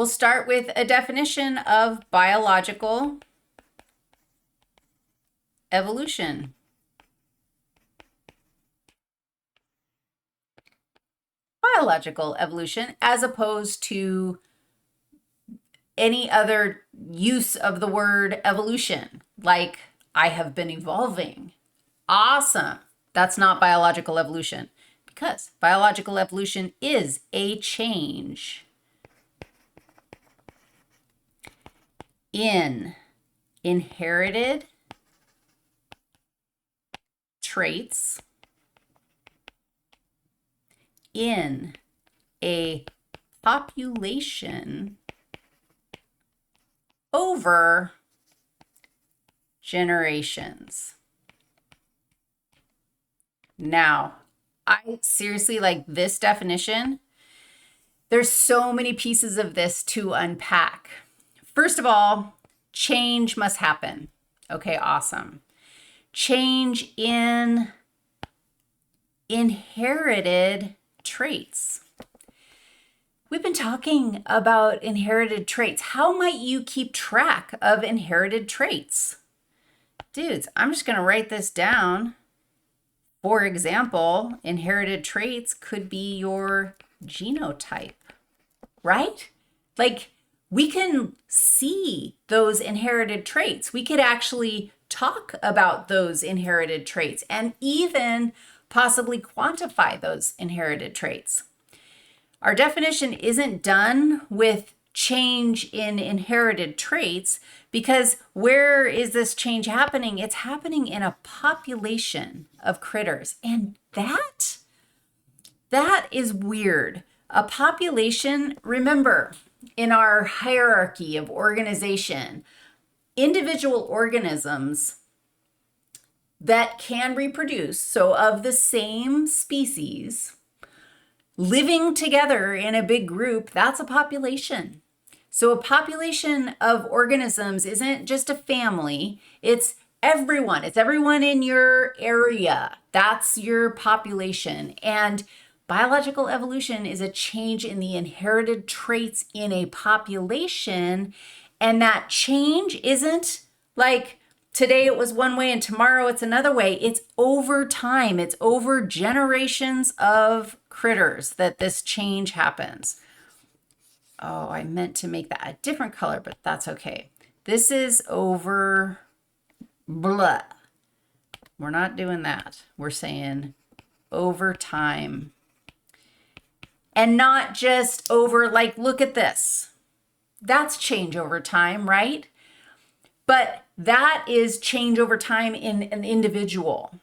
We'll start with a definition of biological evolution. Biological evolution, as opposed to any other use of the word evolution, like I have been evolving. Awesome. That's not biological evolution, because biological evolution is a change in inherited traits in a population over generations. Now, I seriously like this definition. There's so many pieces of this to unpack. First of all, change must happen. Okay, awesome. Change in inherited traits. We've been talking about inherited traits. How might you keep track of inherited traits? Dudes, I'm just going to write this down. For example, inherited traits could be your genotype, right? Like, we can see those inherited traits. We could actually talk about those inherited traits and even possibly quantify those inherited traits. Our definition isn't done with change in inherited traits, because where is this change happening? It's happening in a population of critters. And that is weird. A population, remember, in our hierarchy of organization, individual organisms that can reproduce, so of the same species, living together in a big group, that's a population. So a population of organisms isn't just a family, it's everyone. It's everyone in your area. That's your population. And biological evolution is a change in the inherited traits in a population. And that change isn't like today it was one way and tomorrow it's another way. It's over time. It's over generations of critters that this change happens. Oh, I meant to make that a different color, but that's okay. This is over blah. We're not doing that. We're saying over time. And not just over, like, look at this. That's change over time, right? But that is change over time in an individual.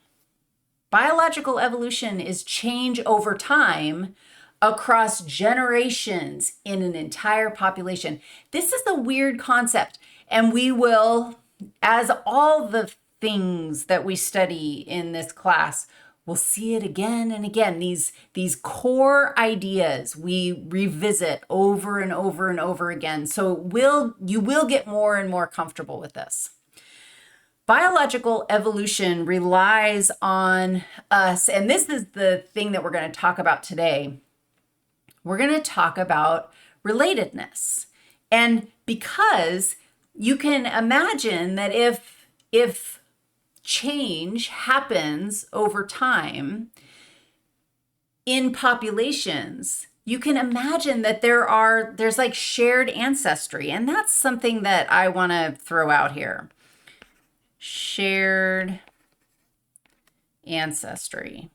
Biological evolution is change over time across generations in an entire population. This is the weird concept. And we will, as all the things that we study in this class, we'll see it again and again. These core ideas we revisit over and over and over again. So you will get more and more comfortable with this. Biological evolution relies on us, and this is the thing that we're going to talk about today. We're going to talk about relatedness. And because you can imagine that if change happens over time in populations, you can imagine that there's like shared ancestry. And that's something that I want to throw out here. Shared ancestry.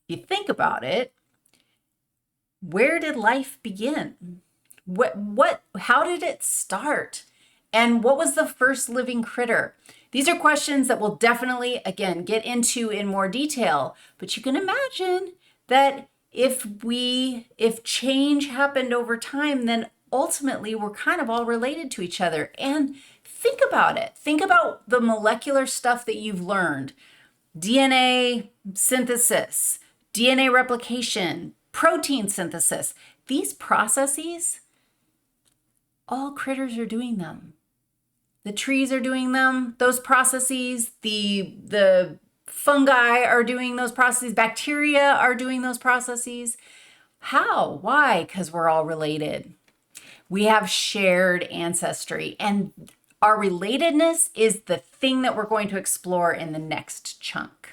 You think about it, where did life begin? How did it start? And what was the first living critter? These are questions that we'll definitely, again, get into in more detail, but you can imagine that if change happened over time, then ultimately we're kind of all related to each other. And think about it. Think about the molecular stuff that you've learned. DNA synthesis, DNA replication, protein synthesis. These processes, all critters are doing them. The trees are doing them, those processes. The fungi are doing those processes. Bacteria are doing those processes. How? Why? Because we're all related. We have shared ancestry, and our relatedness is the thing that we're going to explore in the next chunk.